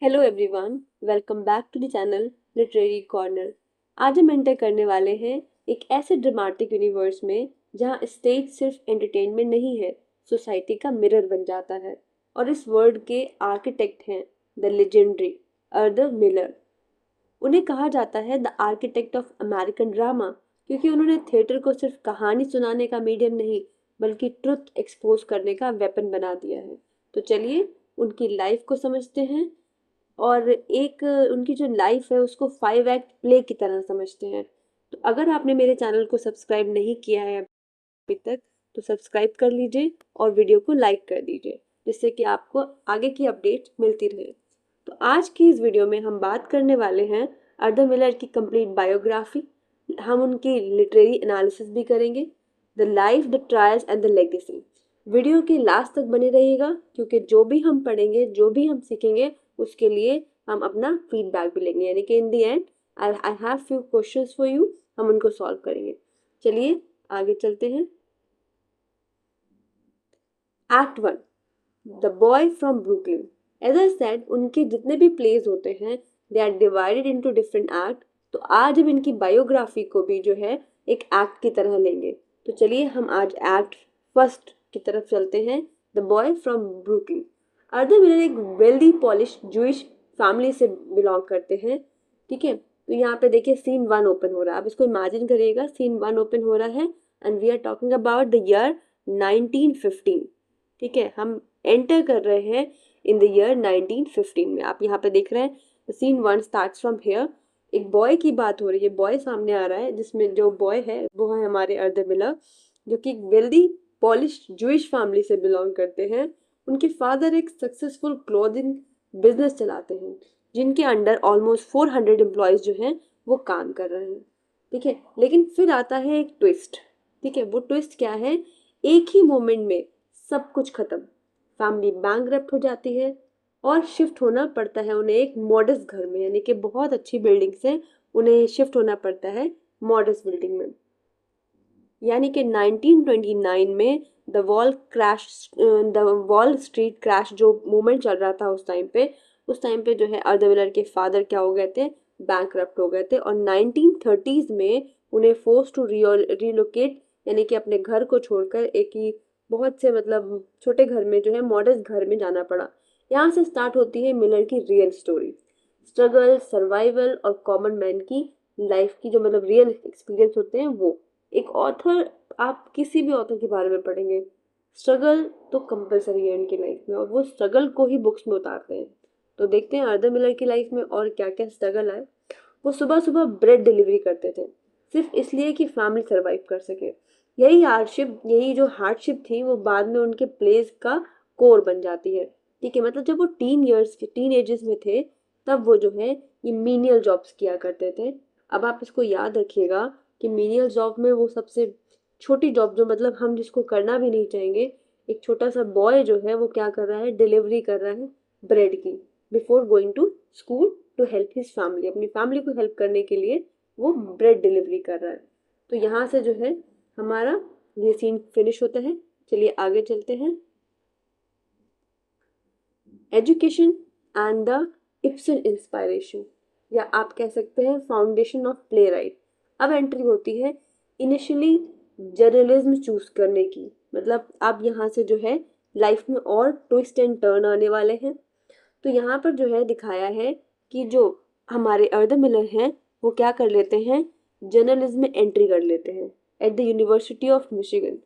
Hello everyone, welcome back to the channel literary corner. आज हम enter करने वाले हैं एक ऐसे ड्रामेटिक यूनिवर्स में जहां स्टेज सिर्फ एंटरटेनमेंट नहीं है, सोसाइटी का मिरर बन जाता है। और इस वर्ल्ड के आर्किटेक्ट हैं द लेजेंडरी अर्दर मिलर। उन्हें कहा जाता है the architect of American drama, क्योंकि उन्होंने थिएटर को सिर्फ कहानी सुनाने का मीडियम नहीं बल्कि ट्रुथ एक्सपोज करने का वेपन बना दिया है। तो चलिए उनकी लाइफ को समझते हैं और एक उनकी जो लाइफ है उसको 5 एक्ट प्ले की तरह समझते हैं। तो अगर आपने मेरे चैनल को सब्सक्राइब नहीं किया है अभी तक तो सब्सक्राइब कर लीजिए और वीडियो को लाइक कर दीजिए, जिससे कि आपको आगे की अपडेट मिलती रहे। तो आज की इस वीडियो में हम बात करने वाले हैं आर्थर मिलर की कंप्लीट बायोग्राफी। हम उनकी लिटरेरी एनालिसिस भी करेंगे, the life, the trials and the legacy. Video के लास्ट तक बने रहिएगा, क्योंकि जो भी हम पढ़ेंगे, जो भी हम सीखेंगे, उसके लिए हम अपना फीडबैक भी लेंगे, यानी कि in the end I have few questions for you, हम उनको सॉल्व करेंगे। चलिए आगे चलते हैं। Act 1, the boy from Brooklyn. As I said, उनके जितने भी प्लेज होते हैं they are divided into different act. तो आज हम इनकी बायोग्राफी को भी जो है एक एक्ट की तरह लेंगे। तो चलिए हम आज एक्ट फर्स्ट की तरफ चलते हैं, the boy from Brooklyn. Arthur Miller एक वेल्दी पॉलिश जूइश फैमिली से बिलोंग करते हैं। ठीक है, तो यहाँ पे देखिए सीन 1 ओपन हो रहा है। आप इसको इमेजिन करिएगा, सीन 1 ओपन हो रहा है and we are talking about the year 1915। ठीक है, हम एंटर कर रहे हैं इन द ईयर 1915 में। आप यहाँ पे देख रहे हैं सीन 1 स्टार्ट्स फ्रॉम हियर। एक बॉय की बात हो रही है, बॉय सामने आ रहा है, जिसमें जो बॉय है वो है हमारे आर्थर मिलर, जो कि एक वेल्दी पॉलिश जूइश फैमिली से बिलोंग करते हैं। उनके फादर एक सक्सेसफुल क्लोथिंग बिजनेस चलाते हैं, जिनके अंडर ऑलमोस्ट 400 एम्प्लॉयज जो हैं वो काम कर रहे हैं। ठीक है, लेकिन फिर आता है एक ट्विस्ट। ठीक है, वो ट्विस्ट क्या है? एक ही मोमेंट में सब कुछ खत्म। फैमिली बैंकरप्ट हो जाती है और शिफ्ट होना पड़ता है उन्हें एक मॉडर्न घर में, यानी कि बहुत अच्छी बिल्डिंग से उन्हें शिफ्ट होना पड़ता है मॉडर्न बिल्डिंग में। यानी कि 1929 में द वॉल स्ट्रीट क्रैश जो मूवमेंट चल रहा था उस टाइम पे जो है आर्थर मिलर के फादर क्या हो गए थे? बैंकरप्ट हो गए थे। और 1930s में उन्हें फोर्स टू रिलोकेट, यानी कि अपने घर को छोड़कर एक ही बहुत से मतलब छोटे घर में जो है मॉडर्न घर में जाना पड़ा। यहाँ से स्टार्ट होती है मिलर की रियल स्टोरी। स्ट्रगल, सर्वाइवल और कॉमन मैन की लाइफ की जो मतलब रियल एक्सपीरियंस होते हैं वो। एक ऑथर, आप किसी भी ऑथर के बारे में पढ़ेंगे, स्ट्रगल तो कंपलसरी है उनकी लाइफ में और वो स्ट्रगल को ही बुक्स में उतारते हैं। तो देखते हैं आर्थर मिलर की लाइफ में और क्या क्या स्ट्रगल आए। वो सुबह सुबह ब्रेड डिलीवरी करते थे, सिर्फ इसलिए कि फैमिली सर्वाइव कर सके। यही जो हार्डशिप थी वो बाद में उनके प्लेस का कोर बन जाती है। ठीक है, मतलब जब वो टीन एजेस में थे तब वो जो है ये मीनियल जॉब्स किया करते थे। अब आप इसको याद रखिएगा कि मीनियल जॉब में वो सबसे छोटी जॉब जो मतलब हम जिसको करना भी नहीं चाहेंगे, एक छोटा सा बॉय जो है वो क्या कर रहा है? डिलीवरी कर रहा है ब्रेड की, before going to school to help his family. अपनी फैमिली को हेल्प करने के लिए वो ब्रेड डिलीवरी कर रहा है। तो यहाँ से जो है हमारा ये सीन फिनिश होता है। चलिए आगे चलते हैं। Education and the Ibsen inspiration, या आप कह सकते हैं फाउंडेशन ऑफ प्ले राइट। अब एंट्री होती है इनिशियली जर्नलिज्म चूज करने की। मतलब अब यहाँ से जो है लाइफ में और ट्विस्ट एंड टर्न आने वाले हैं। तो यहाँ पर जो है दिखाया है कि जो हमारे आर्थर मिलर हैं वो क्या कर लेते हैं? जर्नलिज्म में एंट्री कर लेते हैं at the university of Michigan,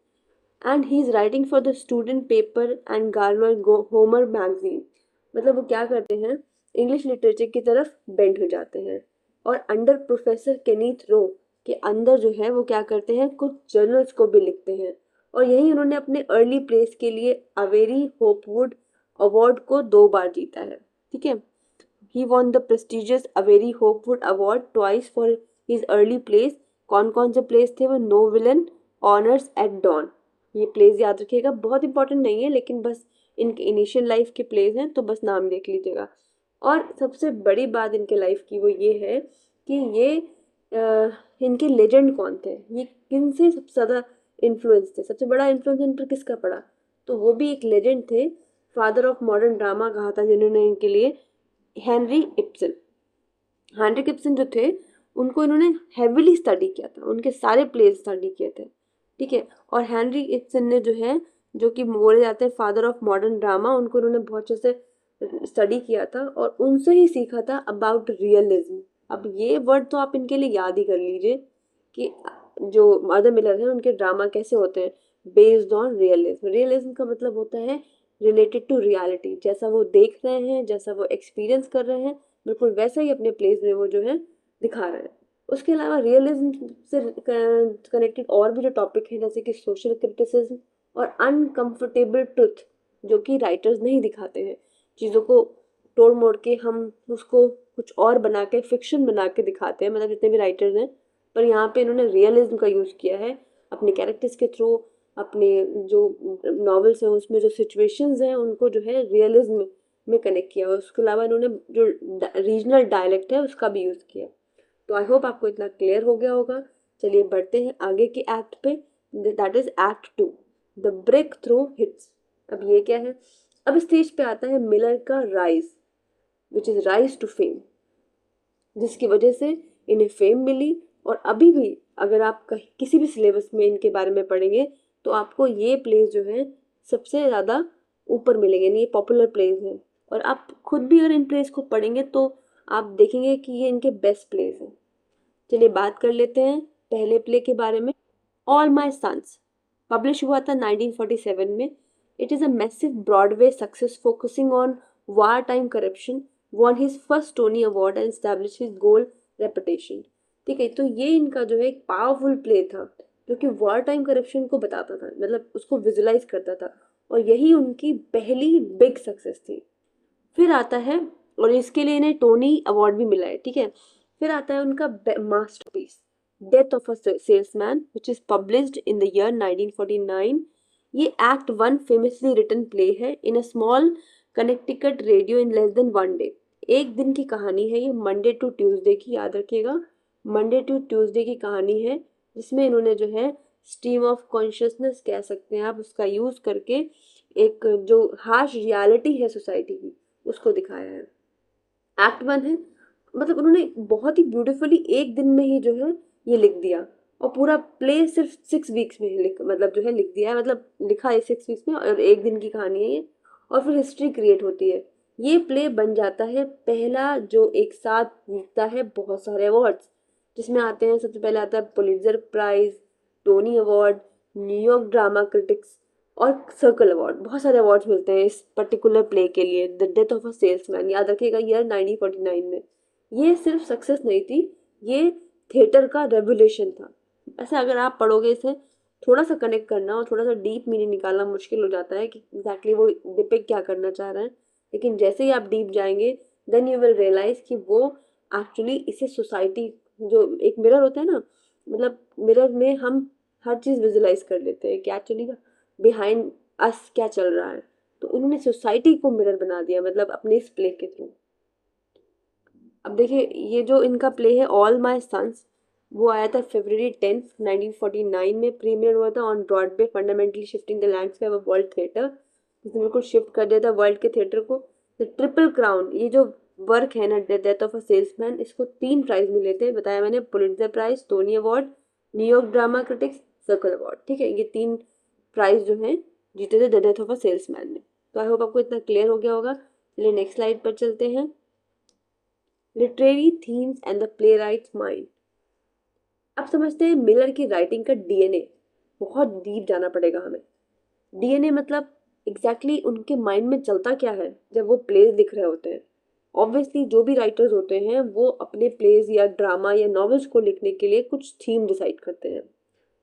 and he is writing for the student paper and gargoyle humor magazine. मतलब वो क्या करते हैं? इंग्लिश लिटरेचर की तरफ बेंड हो जाते हैं और अंडर प्रोफेसर केनीथ रो के अंदर जो है वो क्या करते हैं? कुछ जर्नल्स को भी लिखते हैं। और यही उन्होंने अपने अर्ली प्लेस के लिए अवेरी होपवुड अवार्ड को 2 बार जीता है। ठीक है, he won the prestigious Avery Hopwood award twice for his early plays. कौन कौन से प्लेस थे वो? No villain, honours at dawn. ये प्लेस याद रखिएगा, बहुत इंपॉर्टेंट नहीं है लेकिन बस इनके इनिशियल लाइफ के प्लेस हैं तो बस नाम देख लीजिएगा। और सबसे बड़ी बात इनके लाइफ की वो ये है कि ये इनके लेजेंड कौन थे, ये किन से सबसे ज़्यादा इन्फ्लुएंस थे, सबसे बड़ा इन्फ्लुएंस इन पर किसका पड़ा? तो वो भी एक लेजेंड थे, फादर ऑफ मॉडर्न ड्रामा कहा था जिन्होंने इनके लिए हेनरी इब्सन। हेनरी इब्सन जो थे उनको इन्होंने हेविली स्टडी किया था, उनके सारे प्लेस स्टडी किए थे, ठीक है। और हेनरी इब्सन ने जो है, जो कि बोले जाते हैं फादर ऑफ मॉडर्न ड्रामा, उनको इन्होंने बहुत अच्छे से स्टडी किया था और उनसे ही सीखा था अबाउट रियलिज्म। अब ये वर्ड तो आप इनके लिए याद ही कर लीजिए कि जो मदर मिलर है उनके ड्रामा कैसे होते हैं, बेस्ड ऑन रियलिज्म। रियलिज्म का मतलब होता है रिलेटेड टू रियलिटी, जैसा वो देख रहे हैं, जैसा वो एक्सपीरियंस कर रहे हैं, बिल्कुल वैसा ही अपने प्लेस में वो जो है दिखा रहे हैं। उसके अलावा रियलिज्म से कनेक्टेड और भी जो टॉपिक हैं, जैसे कि सोशल क्रिटिसिज्म और अनकंफर्टेबल ट्रुथ, जो कि राइटर्स नहीं दिखाते हैं, चीज़ों को तोड़ मोड़ के हम उसको कुछ और बना के फिक्शन बना के दिखाते हैं, मतलब जितने भी राइटर्स हैं। पर यहाँ पे इन्होंने रियलिज्म का यूज़ किया है अपने कैरेक्टर्स के थ्रू, अपने जो नॉवेल्स हैं उसमें जो सिचुएशंस हैं उनको जो है रियलिज्म में कनेक्ट किया। उसके अलावा इन्होंने जो रीजनल डायलेक्ट है उसका भी यूज़ किया। तो आई होप आपको इतना क्लियर हो गया होगा। चलिए बढ़ते हैं आगे के एक्ट पे, that is act 2, the breakthrough hits. अब ये क्या है? अब स्टेज पे आता है मिलर का rise, which is rise to fame, जिसकी वजह से इन्हें फेम मिली। और अभी भी अगर आप कहीं किसी भी सिलेबस में इनके बारे में पढ़ेंगे तो आपको ये प्लेस जो है सबसे ज़्यादा ऊपर मिलेंगे, ये पॉपुलर प्लेस हैं। और आप खुद भी अगर इन प्लेस को पढ़ेंगे तो आप देखेंगे कि ये इनके बेस्ट प्लेस हैं। चलिए बात कर लेते हैं पहले प्ले के बारे में। ऑल माई सन्स पब्लिश हुआ था 1947 में। It is a massive Broadway success focusing on war time corruption, won his first Tony award and establish his goal reputation. ठीक है, तो ये इनका जो है एक पावरफुल प्ले था जो कि वार टाइम करप्शन को बताता था, मतलब उसको विजुलाइज करता था, और यही उनकी पहली बिग सक्सेस थी। फिर आता है, और इसके लिए इन्हें टोनी अवार्ड भी मिला है, ठीक है। फिर आता है उनका masterpiece death of a salesman, which is published in the year 1949। ये एक्ट 1 फेमसली रिटन प्ले है in a small Connecticut radio in less than 1 day. एक दिन की कहानी है ये, मंडे टू ट्यूसडे की, याद रखिएगा, मंडे टू ट्यूसडे की कहानी है, जिसमें इन्होंने जो है स्ट्रीम ऑफ कॉन्शियसनेस कह सकते हैं आप, उसका यूज करके एक जो हार्श रियलिटी है सोसाइटी की उसको दिखाया है। एक्ट 1 है, मतलब उन्होंने बहुत ही ब्यूटीफुली एक दिन में ही जो है ये लिख दिया, और पूरा प्ले सिर्फ 6 वीक्स में मतलब जो है लिख दिया है, मतलब लिखा है 6 वीक्स में, और एक दिन की कहानी है ये। और फिर हिस्ट्री क्रिएट होती है, ये प्ले बन जाता है पहला जो एक साथ जीतता है बहुत सारे अवार्ड्स, जिसमें आते हैं सबसे पहले आता है Pulitzer prize, Tony award, New York drama critics और सर्कल अवार्ड। बहुत सारे अवार्ड्स मिलते हैं इस पर्टिकुलर प्ले के लिए, the death of a salesman, याद रखिएगा ईयर 1949 में। ये सिर्फ सक्सेस नहीं थी, ये थिएटर का रेवोल्यूशन था। ऐसे अगर आप पढ़ोगे इसे, थोड़ा सा कनेक्ट करना और थोड़ा सा डीप मीनिंग निकालना मुश्किल हो जाता है कि एग्जैक्टली वो डिपिक्ट क्या करना चाह रहे हैं, लेकिन जैसे ही आप डीप जाएंगे देन यू विल रियलाइज कि वो एक्चुअली इसे सोसाइटी, जो एक मिरर होता है ना, मतलब मिरर में हम हर चीज़ विजुलाइज कर लेते हैं कि एक्चुअली बिहाइंड अस क्या चल रहा है। तो उन्होंने सोसाइटी को मिरर बना दिया, मतलब अपने इस प्ले के थ्रू। अब देखिए, ये जो इनका प्ले है ऑल माय सन्स, वो आया था February 10, 1949 में, प्रीमियर हुआ था on Broadway, fundamentally shifting the landscape of world theatre. इसने बिल्कुल शिफ्ट कर दिया था वर्ल्ड के थिएटर को। द ट्रिपल क्राउन, ये जो वर्क है ना, डेथ ऑफ अ सेल्समैन, इसको 3 प्राइज मिले थे, बताया मैंने, Pulitzer prize, Tony award, New York drama critics, circle award, ठीक है। ये 3 प्राइज जो हैं जीते थे the death of a salesman ने। तो आई होप आपको इतना क्लियर हो गया होगा। चलिए नेक्स्ट स्लाइड पर चलते हैं। Literary themes and the play rights mind. अब समझते हैं मिलर की राइटिंग का डीएनए। बहुत डीप जाना पड़ेगा हमें। डीएनए मतलब एग्जैक्टली उनके माइंड में चलता क्या है जब वो प्लेज लिख रहे होते हैं। ऑब्वियसली जो भी राइटर्स होते हैं वो अपने प्लेज या ड्रामा या नॉवेल्स को लिखने के लिए कुछ थीम डिसाइड करते हैं,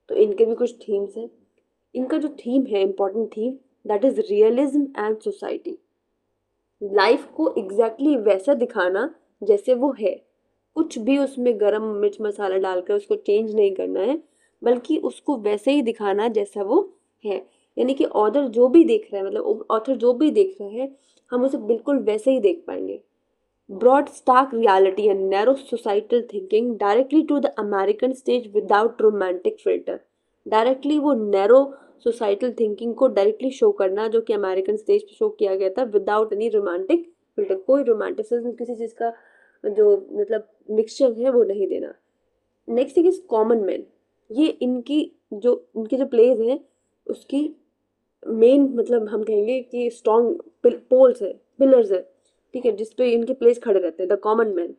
तो इनके भी कुछ थीम्स हैं। इनका जो थीम है, important theme, that is realism and society. Life को एग्जैक्टली वैसा दिखाना जैसे वो है, कुछ भी उसमें गरम मिर्च मसाला डालकर उसको चेंज नहीं करना है, बल्कि उसको वैसे ही दिखाना जैसा वो है। यानी कि ऑथर जो भी देख रहा है, मतलब ऑथर जो भी देख रहा है, हम उसे बिल्कुल वैसे ही देख पाएंगे। Broad stark reality and narrow societal thinking directly to the American stage without romantic filter. Directly वो नैरो सोसाइटल थिंकिंग को डायरेक्टली शो करना, जो कि अमेरिकन स्टेज पे शो किया गया था विदाउट एनी रोमांटिक फिल्टर, कोई रोमांटिसिज्म किसी चीज़ का जो मतलब मिक्सचर है वो नहीं देना। Next thing is common man. ये इनके जो प्लेज हैं उसकी मेन मतलब हम कहेंगे कि स्ट्रॉन्ग पोल्स है, पिलर्स है, ठीक है, जिसपे इनके प्लेस खड़े रहते हैं। द कॉमन मैन,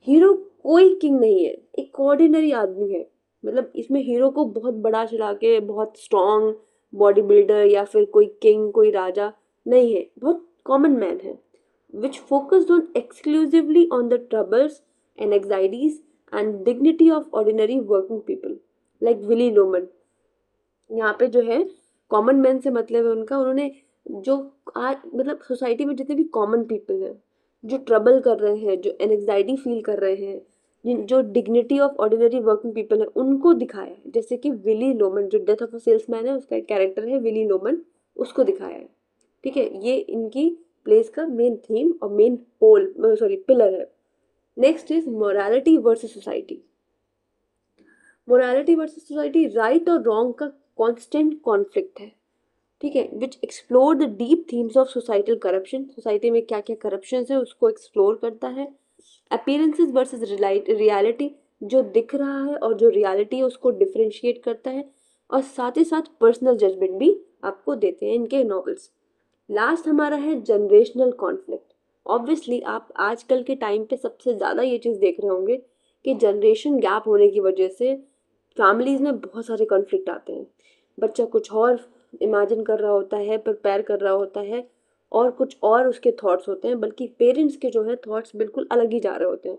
हीरो कोई किंग नहीं है, एक ऑर्डिनरी आदमी है। मतलब इसमें हीरो को बहुत बड़ा चढ़ा के बहुत स्ट्रॉन्ग बॉडी बिल्डर या फिर कोई किंग कोई राजा नहीं है, बहुत कॉमन मैन है, which focused on exclusively on the troubles and anxieties and dignity of ordinary working people like Willy Loman. यहाँ पे जो है कॉमन मैन से मतलब है उनका, उन्होंने जो आज मतलब सोसाइटी में जितने भी कॉमन पीपल हैं जो ट्रबल कर रहे हैं, जो एनजाइटी फील कर रहे हैं, जो dignity of ordinary working people है उनको दिखाया है। जैसे कि विली लोमन जो डेथ ऑफ अ सेल्समैन है उसका एक कैरेक्टर है विली लोमन, उसको दिखाया है। ठीक है, ये इनकी प्लेस का मेन थीम और मेन पिलर है। Next is morality versus society. Morality versus society right और रॉन्ग का कॉन्स्टेंट कॉन्फ्लिक्ट है, ठीक है, which explore the deep themes of societal corruption. Society में क्या क्या करप्शन है उसको एक्सप्लोर करता है। अपीयरेंसेस वर्सेस रियलिटी, जो दिख रहा है और जो रियलिटी है उसको डिफ्रेंशिएट करता है, और साथ ही साथ पर्सनल जजमेंट भी आपको देते हैं इनके नॉवेल्स। लास्ट हमारा है जनरेशनल कॉन्फ्लिक्ट। ऑब्वियसली आप आजकल के टाइम पे सबसे ज़्यादा ये चीज़ देख रहे होंगे कि जनरेशन गैप होने की वजह से फैमिलीज़ में बहुत सारे कॉन्फ्लिक्ट आते हैं। बच्चा कुछ और इमेजिन कर रहा होता है, प्रिपेयर कर रहा होता है, और कुछ और उसके थॉट्स होते हैं, बल्कि पेरेंट्स के जो है थॉट्स बिल्कुल अलग ही जा रहे होते हैं।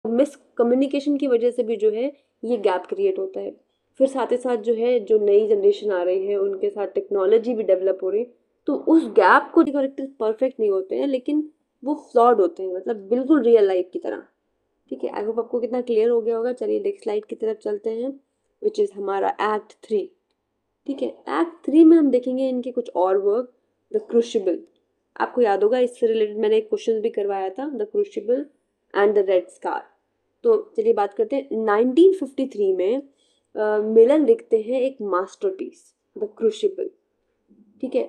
मिस कम्युनिकेशन की वजह से भी जो है ये गैप क्रिएट होता है। फिर साथ ही साथ जो है जो नई जनरेशन आ रही है उनके साथ टेक्नोलॉजी भी डेवलप हो रही है, तो उस गैप को करेक्टर परफेक्ट नहीं होते हैं, लेकिन वो फ्लॉड होते हैं, मतलब बिल्कुल रियल लाइफ की तरह। ठीक है, आई होप आपको कितना क्लियर हो गया होगा। चलिए नेक्स्ट स्लाइड की तरफ चलते हैं, विच इज़ हमारा एक्ट 3। ठीक है, एक्ट 3 में हम देखेंगे इनके कुछ और वर्क। द क्रूशिबल, आपको याद होगा इससे रिलेटेड मैंने एक क्वेश्चन भी करवाया था, the क्रूशिबल and the red scar. तो चलिए बात करते हैं। 1953 में मिलन लिखते हैं एक मास्टरपीस, द क्रूशिबल। ठीक है,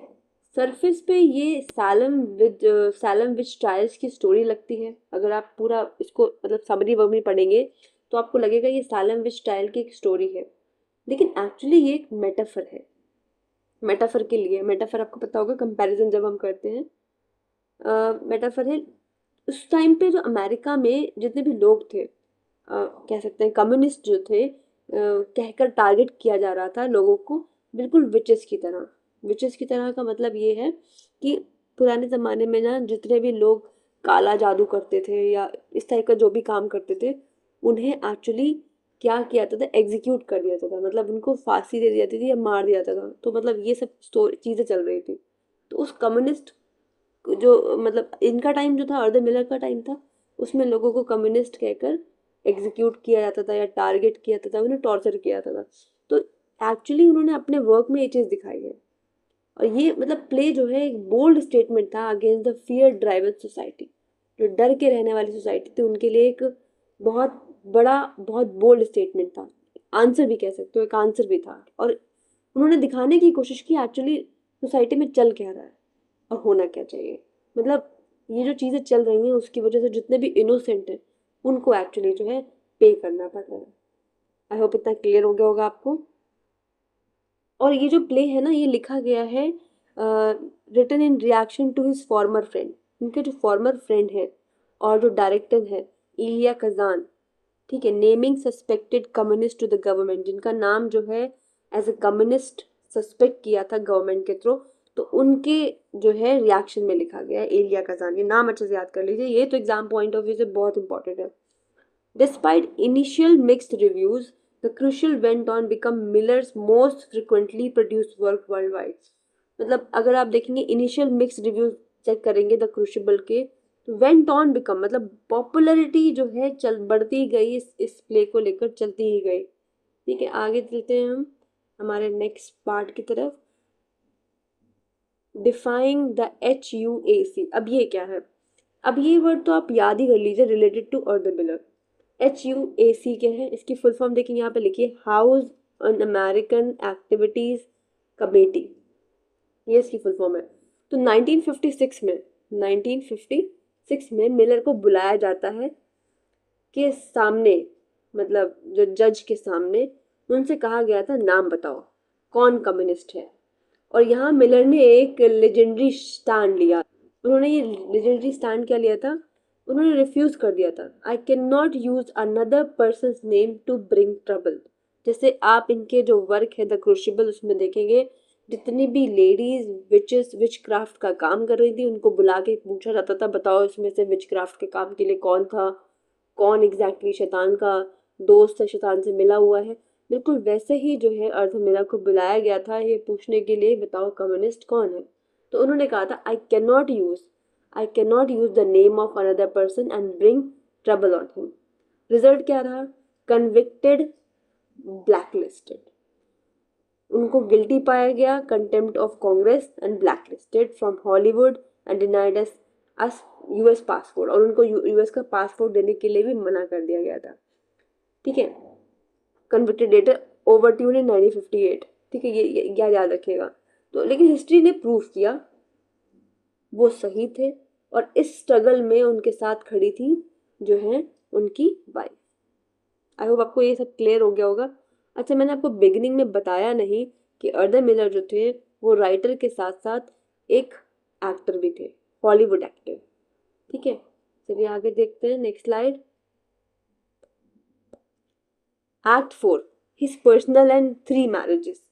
सरफेस पे ये सैलम विच ट्रायल्स की स्टोरी लगती है। अगर आप पूरा इसको मतलब समरी वमरी पढ़ेंगे तो आपको लगेगा ये सैलम विच ट्रायल की एक स्टोरी है, लेकिन एक्चुअली ये एक मेटाफर है। मेटाफर के लिए, मेटाफर आपको पता होगा कंपैरिजन जब हम करते हैं, मेटाफर है। उस टाइम पे जो अमेरिका में जितने भी लोग थे, कह सकते हैं कम्युनिस्ट जो थे, कहकर टारगेट किया जा रहा था लोगों को बिल्कुल विचेस की तरह। विचेस की तरह का मतलब ये है कि पुराने ज़माने में ना जितने भी लोग काला जादू करते थे या इस टाइप का जो भी काम करते थे, उन्हें एक्चुअली क्या किया जाता था, एग्जीक्यूट कर दिया जाता था, मतलब उनको फांसी दे दी जाती थी या मार दिया जाता था। तो मतलब ये सब चीज़ें चल रही थी। तो उस कम्युनिस्ट जो मतलब इनका टाइम जो था, आर्थर मिलर का टाइम था, उसमें लोगों को कम्युनिस्ट कहकर एग्जीक्यूट किया जाता था या टारगेट किया जाता था, उन्हें टॉर्चर किया जाता था। तो एक्चुअली उन्होंने अपने वर्क में ये चीज़ दिखाई है, और ये मतलब प्ले जो है एक बोल्ड स्टेटमेंट था against the fear driven society. जो डर के रहने वाली सोसाइटी थी उनके लिए एक बहुत बड़ा बहुत बोल्ड स्टेटमेंट था, आंसर भी कह सकते हो, एक आंसर भी था। और उन्होंने दिखाने की कोशिश की एक्चुअली सोसाइटी में चल क्या रहा है और होना क्या चाहिए। मतलब ये जो चीज़ें चल रही हैं उसकी वजह से जितने भी इनोसेंट हैं उनको एक्चुअली जो है पे करना पड़ रहा है। आई होप इतना क्लियर हो गया होगा आपको। और ये जो प्ले है ना ये लिखा गया है written in reaction to his former friend. उनके जो फॉर्मर फ्रेंड है और जो डायरेक्टर है इलिया कजान, ठीक है, naming suspected communist to the government, जिनका नाम जो है एज ए कम्युनिस्ट सस्पेक्ट किया था गवर्नमेंट के थ्रू, तो उनके जो है रिएक्शन में लिखा गया है एलिया कजान। ये नाम अच्छे से याद कर लीजिए, ये तो एग्जाम पॉइंट ऑफ व्यू से बहुत इंपॉर्टेंट है। Despite initial mixed reviews, the crucial went on become millers most frequently produced work world wide. मतलब अगर आप देखेंगे इनिशियल मिक्स्ड रिव्यूज चेक करेंगे द क्रूशिबल के, तो वेंट ऑन बिकम मतलब पॉपुलैरिटी जो है चल बढ़ती ही गई, इस प्ले को लेकर चलती ही गई। ठीक है, आगे चलते हैं हम हमारे नेक्स्ट पार्ट की तरफ। डिफाइंग द HUAC, अब ये क्या है? अब ये वर्ड तो आप याद ही कर लीजिए, related to Arthur Miller. HUAC क्या है? इसकी फुल फॉर्म देखिए यहाँ पे लिखिए, house on American activities committee, ये इसकी फुल फॉर्म है। तो 1956 में 1956 में मिलर को बुलाया जाता है के सामने, मतलब जो जज के सामने। उनसे कहा गया था नाम बताओ कौन कम्युनिस्ट है, और यहाँ मिलर ने एक लेजेंडरी स्टैंड लिया। उन्होंने ये लेजेंडरी स्टैंड क्या लिया था, उन्होंने रिफ्यूज कर दिया था, I can not use another person name to bring trouble. जैसे आप इनके जो वर्क है द क्रूशिबल उसमें देखेंगे, जितनी भी लेडीज विचेस विच क्राफ्ट का काम कर रही थी उनको बुला के पूछा जाता था बताओ इसमें से विच क्राफ्ट के काम के लिए कौन था, कौन एग्जैक्टली शैतान का दोस्त है, शैतान से मिला हुआ है। बिल्कुल वैसे ही जो है अर्थ मिला को बुलाया गया था ये पूछने के लिए बताओ कम्युनिस्ट कौन है। तो उन्होंने कहा था I can not use the name of another person and bring trouble on him. Result क्या रहा, कन्विक्टेड, ब्लैकलिस्टेड, उनको गिल्टी पाया गया, contempt of Congress and blacklisted from Hollywood and denied us US passport, और उनको यूएस का पासपोर्ट देने के लिए भी मना कर दिया गया था। ठीक है, कन्विक्टेड डेट ओवरट्यून इन 1958। ठीक है, ये याद रखिएगा। तो लेकिन हिस्ट्री ने प्रूव किया वो सही थे, और इस स्ट्रगल में उनके साथ खड़ी थी जो है उनकी वाइफ। आई होप आपको ये सब क्लियर हो गया होगा। अच्छा, मैंने आपको बिगिनिंग में बताया नहीं कि अर्दर मिलर जो थे वो राइटर के साथ साथ एक एक्टर भी थे, हॉलीवुड एक्टर। ठीक है, चलिए आगे देखते हैं, next slide. Act 4, his personal and 3 marriages.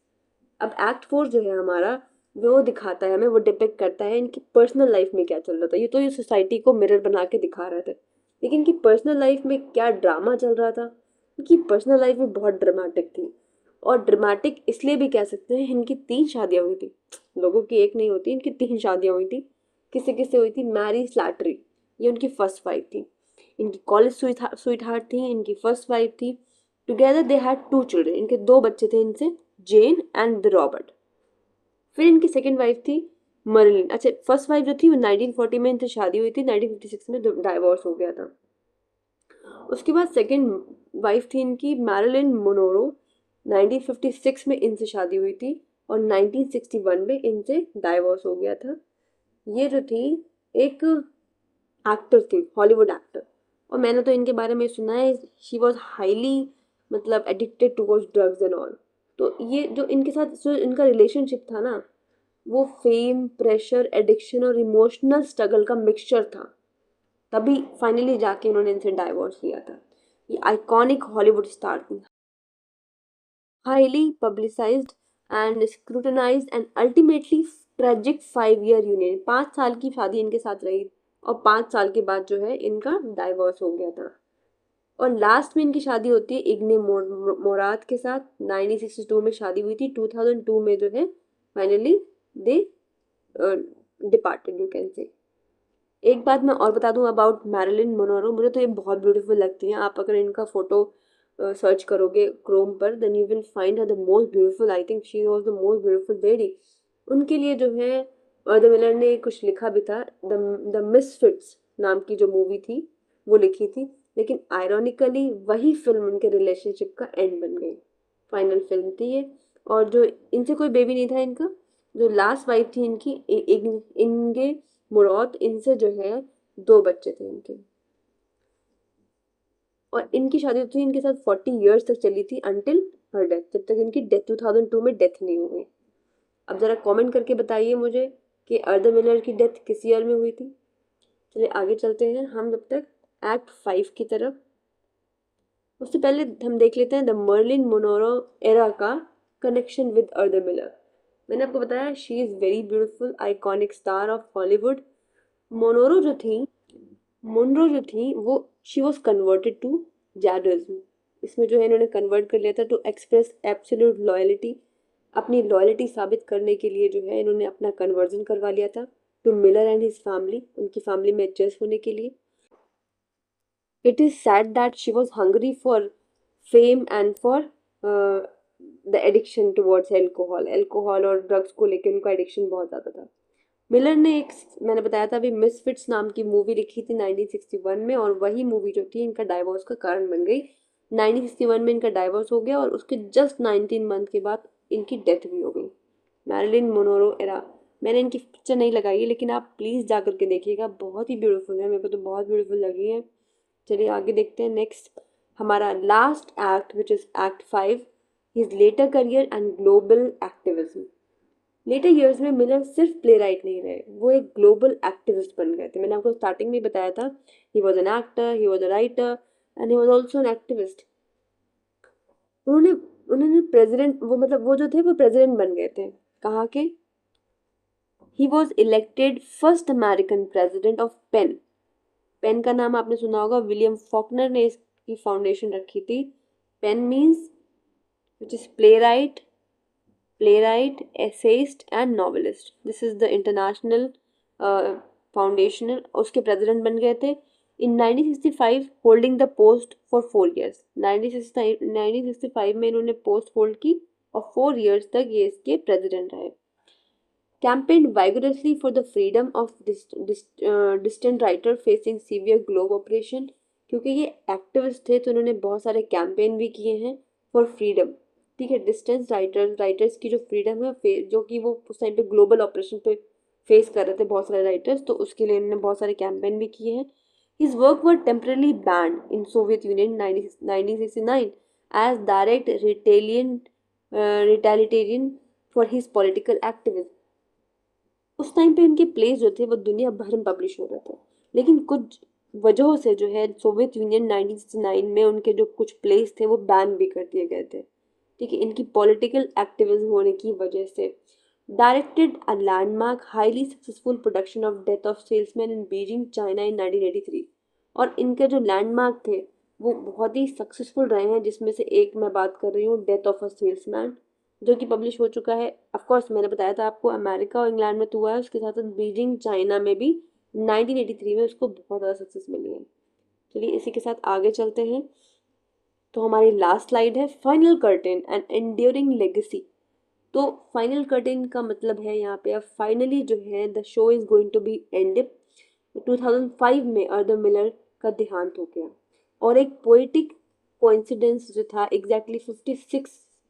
अब एक्ट 4 जो है हमारा वो दिखाता है हमें, वो डिपिक्ट करता है इनकी पर्सनल लाइफ में क्या चल रहा था। ये तो ये सोसाइटी को मिरर बना के दिखा रहे थे, लेकिन इनकी पर्सनल लाइफ में क्या ड्रामा चल रहा था। इनकी पर्सनल लाइफ में बहुत ड्रामेटिक थी, और ड्रामेटिक इसलिए भी कह सकते हैं इनकी 3 शादियां हुई थी। लोगों की एक नहीं होती, इनकी 3 शादियां हुई थी। किससे किससे हुई थी, मैरी स्लैटरी, ये उनकी फर्स्ट वाइफ थी। इनकी कॉलेज स्वीट हार्ट थी, इनकी फर्स्ट वाइफ थी। टुगेदर दे हैड 2 चिल्ड्रन, इनके 2 बच्चे थे इनसे, जेन एंड द रॉबर्ट। फिर इनकी सेकेंड वाइफ थी मर्लिन। अच्छा, फर्स्ट वाइफ जो थी वो 1940 में इनसे शादी हुई थी, 1956 में डाइवोर्स हो गया था। उसके बाद सेकेंड वाइफ थी इनकी मैरिलिन मोनोरो, 1956 में इनसे शादी हुई थी, और 1961 में इनसे डाइवोर्स हो गया था। ये जो थी एक एक्टर थी, हॉलीवुड एक्टर, और मैंने तो इनके बारे में सुना है शी वॉज हाईली मतलब addicted towards drugs and all. तो ये जो इनके साथ जो इनका रिलेशनशिप था ना, वो फेम, प्रेशर, एडिक्शन और इमोशनल स्ट्रगल का मिक्सचर था। तभी फाइनली जाके इन्होंने इनसे डाइवोर्स लिया था। ये आइकॉनिक हॉलीवुड स्टार थी, highly publicised and scrutinised and ultimately tragic 5 year union. 5 साल की शादी इनके साथ रही, और 5 साल के बाद जो है इनका डाइवोर्स हो गया था। और लास्ट में इनकी शादी होती है इग्ने मोराद के साथ, 1962 में शादी हुई थी। 2002 में जो है finally they departed, you can say. एक बात मैं और बता दूं अबाउट मैरिलिन मोनरो, मुझे तो ये बहुत ब्यूटीफुल लगती हैं। आप अगर इनका फोटो सर्च करोगे क्रोम पर, then you will find her the most beautiful, I think she was the most beautiful lady. उनके लिए जो है अर्थ मिलर ने कुछ लिखा भी था, द मिसफिट्स नाम की जो मूवी थी वो लिखी थी, लेकिन आयरॉनिकली वही फिल्म उनके रिलेशनशिप का एंड बन गई। फाइनल फिल्म थी ये, और जो इनसे कोई बेबी नहीं था इनका। जो लास्ट वाइफ थी इनकी इंगे मुरौत, इनसे जो है 2 बच्चे थे इनके, और इनकी शादी थी इनके साथ 40 ईयर्स तक चली थी, अंटिल हर डेथ, जब तक इनकी डेथ 2002 में डेथ नहीं हो गई। अब जरा कमेंट करके बताइए मुझे कि अर्थ मिलर की डेथ किस ईयर में हुई थी। चलिए आगे चलते हैं हम जब तक एक्ट 5 की तरफ। उससे पहले हम देख लेते हैं द मर्लिन मोनरो एरा का कनेक्शन विद अर्थ मिलर। मैंने आपको बताया she is very beautiful iconic star of Hollywood. Monroe जो थी मोनरो जो थी वो she was converted to Judaism. इसमें जो है इन्होंने कन्वर्ट कर लिया था टू एक्सप्रेस एब्सोल्यूट लॉयल्टी। अपनी लॉयल्टी साबित करने के लिए जो है इन्होंने अपना कन्वर्जन करवा लिया था to Miller and his family, उनकी फैमिली में एडजस्ट होने के लिए। It is sad that she was hungry for fame and for the addiction towards alcohol और ड्रग्स को लेकर उनका एडिक्शन बहुत ज़्यादा था। मिलर ने एक, मैंने बताया था अभी, मिसफिट्स नाम की मूवी लिखी थी 1961 में, और वही मूवी जो थी इनका डाइवोर्स का कारण बन गई। 1961 में इनका डाइवोर्स हो गया, और उसके जस्ट 19 मंथ के बाद इनकी डेथ भी हो गई। मैरिलिन मोनरो एरा मैंने इनकी पिक्चर नहीं लगाई है, लेकिन आप प्लीज़ जा करके देखिएगा, बहुत ही ब्यूटीफुल है, मेरे को तो बहुत ब्यूटीफुल लगी है। चलिए आगे देखते हैं। नेक्स्ट हमारा last act which is act 5, his later career and global activism. Later years में मिलर सिर्फ प्ले राइट नहीं रहे, वो एक ग्लोबल एक्टिविस्ट बन गए थे। मैंने आपको स्टार्टिंग में बताया था, he was an actor, he was a writer and he was also an activist. उन्होंने उन्होंने प्रेसिडेंट, वो मतलब वो जो थे वो प्रेसिडेंट बन गए थे। कहाँ के? He was elected first American president of PEN. PEN का नाम आपने सुना होगा, विलियम फॉकनर ने इसकी फाउंडेशन रखी थी। PEN means which is playwright, essayist and novelist. This is the international foundation. उसके प्रेसिडेंट बन गए थे in 1965, holding the post for 4 years. 1965 में इन्होंने पोस्ट होल्ड की और 4 years तक ये इसके प्रेसिडेंट रहे। campaigned vigorously for the freedom of distant writer facing severe globe oppression। क्योंकि ये एक्टिविस्ट थे तो उन्होंने बहुत सारे कैंपेन भी किए हैं फॉर फ्रीडम। ठीक है, डिस्टेंस राइटर्स की जो फ्रीडम है, जो कि वो उस टाइम पे ग्लोबल ऑपरेशन पे फेस कर रहे थे बहुत सारे राइटर्स, तो उसके लिए उन्होंने बहुत सारे कैंपेन भी किए हैं। His work were temporarily banned in Soviet Union 1969 as direct retaliation for his political activism. उस टाइम पे इनके प्लेस जो थे वो दुनिया भर में पब्लिश हो रहे थे, लेकिन कुछ वजहों से जो है सोवियत यूनियन 1969 में उनके जो कुछ प्लेस थे वो बैन भी कर दिए गए थे। ठीक है, इनकी पॉलिटिकल एक्टिविज्म होने की वजह से। Directed a landmark highly successful production of death of salesman in Beijing China in 1983। और इनके जो लैंडमार्क थे वो बहुत ही सक्सेसफुल रहे हैं, जिसमें से एक मैं बात कर रही हूँ डेथ ऑफ अ सेल्समैन, जो कि पब्लिश हो चुका है। ऑफ कोर्स मैंने बताया था आपको अमेरिका और इंग्लैंड में तो हुआ है, उसके साथ साथ बीजिंग चाइना में भी 1983 में उसको बहुत ज़्यादा सक्सेस मिली है। चलिए इसी के साथ आगे चलते हैं। तो हमारी लास्ट स्लाइड है final curtain and enduring legacy. तो फाइनल कर्टेन का मतलब है यहाँ पे अब फाइनली जो है the show is going to be end. 2005 में आर्थर मिलर का देहांत हो गया और एक पोएटिक कोइंसिडेंस जो था एग्जैक्टली 56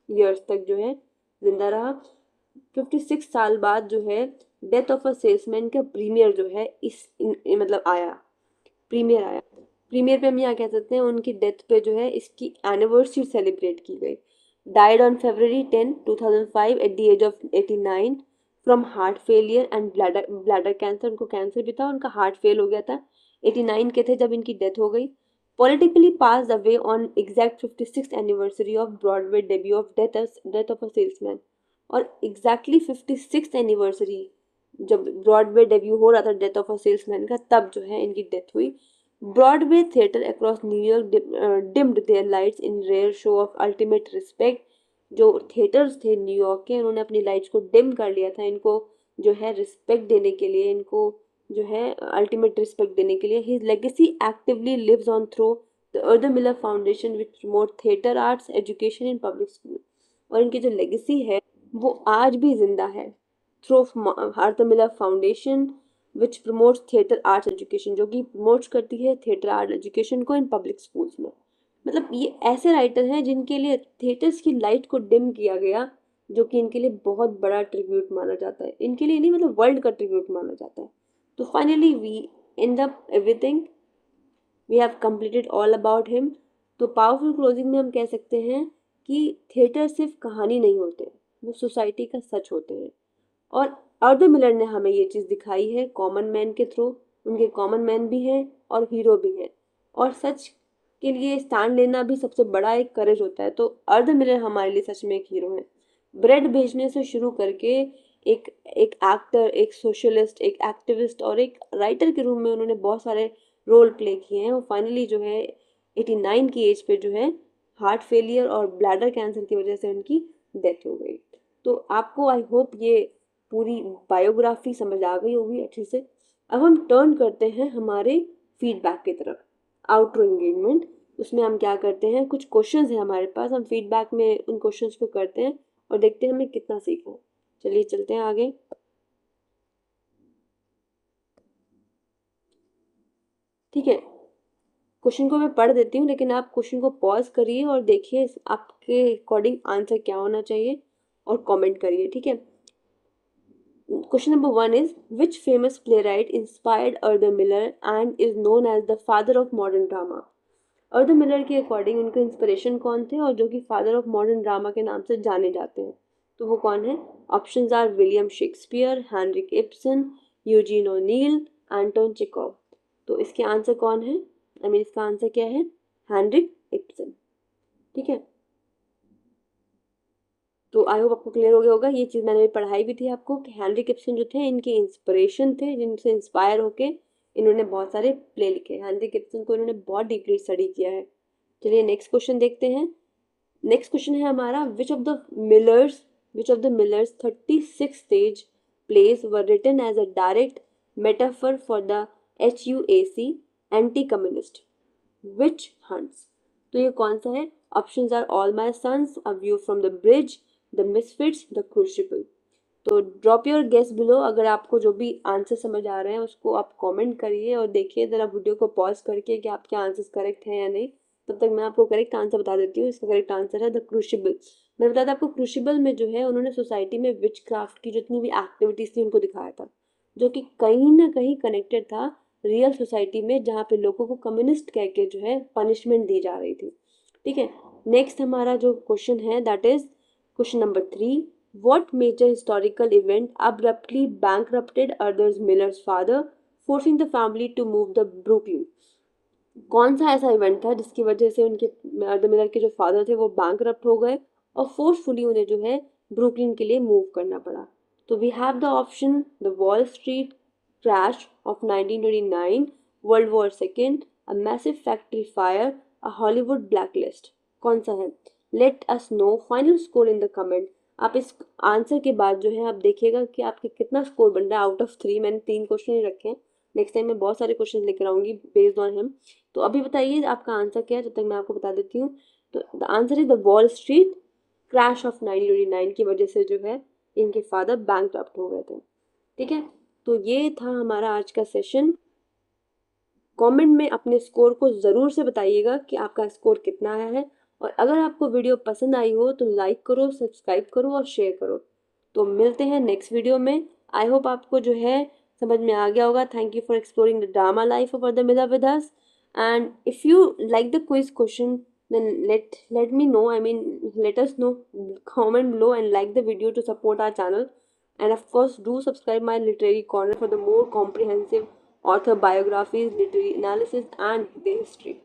ईयर्स तक जो है जिंदा रहा। 56 साल बाद जो है डेथ ऑफ अ सेल्समैन का प्रीमियर जो है मतलब आया, प्रीमियर आया। प्रीमियर पे हम यहाँ कह सकते हैं उनकी डेथ पे जो है इसकी एनिवर्सरी सेलिब्रेट की गई। Died on February 10, 2005 at the age of 89 from heart failure and bladder cancer. उनको कैंसर भी था, उनका हार्ट फेल हो गया था। 89 के थे जब इनकी डेथ हो गई। Politically pass away on exact 56th anniversary of Broadway debut of death of a salesman. और एग्जैक्टली 56th एनिवर्सरी जब ब्रॉडवे डेब्यू हो रहा था डेथ ऑफ अ सेल्समैन का, तब जो है इनकी डेथ हुई। Broadway theatre across New York dimmed their lights in rare show of ultimate respect. जो थिएटर्स थे न्यूयॉर्क के, उन्होंने अपनी लाइट्स को डिम कर लिया था इनको जो है रिस्पेक्ट देने के लिए, इनको जो है अल्टीमेट रिस्पेक्ट देने के लिए। His legacy actively lives on through the Arthur Miller foundation which promote theatre arts education in public school. और इनकी जो लेगेसी है वो आज भी जिंदा है थ्रू आर्थर मिलर फाउंडेशन विच प्रमोट्स थिएटर आर्ट्स एजुकेशन, जो कि प्रमोट्स करती है थिएटर आर्ट एजुकेशन को इन पब्लिक स्कूल्स में। मतलब ये ऐसे राइटर हैं जिनके लिए थिएटर्स की लाइट को डिम किया गया, जो कि इनके लिए बहुत बड़ा ट्रिब्यूट माना जाता है, इनके लिए नहीं मतलब वर्ल्ड का ट्रिब्यूट माना जाता है। तो finally we end up everything, we have completed all about him. तो पावरफुल क्लोजिंग में हम कह सकते हैं कि थिएटर सिर्फ कहानी नहीं होते, वो सोसाइटी का सच होते हैं। और आर्थर मिलर ने हमें ये चीज़ दिखाई है कॉमन मैन के थ्रू। उनके कॉमन मैन भी हैं और हीरो भी हैं, और सच के लिए स्टैंड लेना भी सबसे बड़ा एक करेज होता है। तो आर्थर मिलर हमारे लिए सच में एक हीरो है। ब्रेड बेचने से शुरू करके एक एक एक्टर, एक सोशलिस्ट, एक एक्टिविस्ट और एक राइटर के रूप में उन्होंने बहुत सारे रोल प्ले किए हैं। और फाइनली जो है 89 की एज पे जो है हार्ट फेलियर और ब्लैडर कैंसर की वजह से उनकी डेथ हो गई। तो आपको आई होप ये पूरी बायोग्राफी समझ आ गई होगी अच्छे से। अब हम टर्न करते हैं हमारे फीडबैक की तरफ, आउटरो एंगेजमेंट। उसमें हम क्या करते हैं, कुछ क्वेश्चंस हैं हमारे पास, हम फीडबैक में उन क्वेश्चंस को करते हैं और देखते हैं हमें कितना सीखा। चलिए चलते हैं आगे। ठीक है, क्वेश्चन को मैं पढ़ देती हूँ, लेकिन आप क्वेश्चन को पॉज करिए और देखिए आपके अकॉर्डिंग आंसर क्या होना चाहिए और कमेंट करिए। ठीक है, Question number 1 is, which famous playwright inspired Arthur Miller and is known as the father of modern drama? Earth Miller के अकॉर्डिंग उनके इंस्पिरेशन कौन थे और जो कि फादर ऑफ मॉडर्न ड्रामा के नाम से जाने जाते हैं, तो वो कौन है? Options are William Shakespeare, Henrik Ibsen, Eugene O'Neill, Anton Chekhov. तो इसके आंसर कौन है? इसका आंसर क्या है? Henrik Ibsen. ठीक है, तो आई होप आपको क्लियर हो गया होगा। ये चीज़ मैंने भी पढ़ाई भी थी आपको कि हेनरिक इब्सन जो थे इनके इंस्पिरेशन थे, जिनसे इंस्पायर होके इन्होंने बहुत सारे प्ले लिखे। हेनरिक इब्सन को इन्होंने बहुत डीपली स्टडी किया है। चलिए नेक्स्ट क्वेश्चन देखते हैं। नेक्स्ट क्वेश्चन है हमारा, which of the Miller's 36 stage plays were written as a direct metaphor for the HUAC anti communist witch hunts? तो ये कौन सा है? Options are all my sons, a view from the bridge, the misfits, the crucible. तो drop your guess below. अगर आपको जो भी आंसर समझ आ रहे हैं उसको आप कमेंट करिए और देखिए ज़रा वीडियो को पॉज करके कि आपके आंसर्स करेक्ट हैं या नहीं। तब तक मैं आपको करेक्ट आंसर बता देती हूँ। इसका करेक्ट आंसर है द क्रूसिबल। मैं बता दें आपको, क्रूसिबल में जो है उन्होंने सोसाइटी में विच क्राफ्ट की जितनी भी एक्टिविटीज़ थी उनको दिखाया था, जो कि कहीं ना कहीं कनेक्टेड था रियल सोसाइटी में, जहाँ पे लोगों को कम्युनिस्ट कह के जो है पनिशमेंट दी जा रही थी। ठीक है, नेक्स्ट हमारा जो क्वेश्चन है that is question number 3। What major historical event abruptly bankrupted Arthur Miller's father, forcing the family to move the Brooklyn? कौन सा ऐसा इवेंट था जिसकी वजह से उनके आर्थर मिलर के जो फादर थे वो बैंकरप्ट हो गए और फोर्सफुली उन्हें जो है ब्रुकलिन के लिए मूव करना पड़ा? तो we have the option the Wall Street crash of 1929, world war second, a massive factory fire, a Hollywood blacklist. कौन सा है? Let us know final score in the comment. आप इस आंसर के बाद जो है आप देखिएगा कि आपके कितना स्कोर बन रहा है आउट ऑफ 3। मैंने 3 क्वेश्चन ही रखे हैं, नेक्स्ट टाइम मैं बहुत सारे क्वेश्चन लेकर आऊंगी बेस्ड ऑन हिम। तो अभी बताइए आपका आंसर क्या है, जब तक मैं आपको बता देती हूँ। तो the answer is the Wall Street crash of 1929 की वजह से जो है इनके फादर बैंकरप्ट हो गए थे। ठीक है, तो ये था हमारा आज का सेशन। कमेंट में अपने स्कोर को ज़रूर से बताइएगा कि आपका स्कोर कितना आया है, और अगर आपको वीडियो पसंद आई हो तो लाइक करो, सब्सक्राइब करो और शेयर करो। तो मिलते हैं नेक्स्ट वीडियो में। आई होप आपको जो है समझ में आ गया होगा। Thank you for exploring the drama life of Arthur Miller with us. And if you like the quiz question, then let me know. Let us know. Comment below and like the video to support our channel. And of course, do subscribe my literary corner for the more comprehensive author biographies, literary analysis, and the history.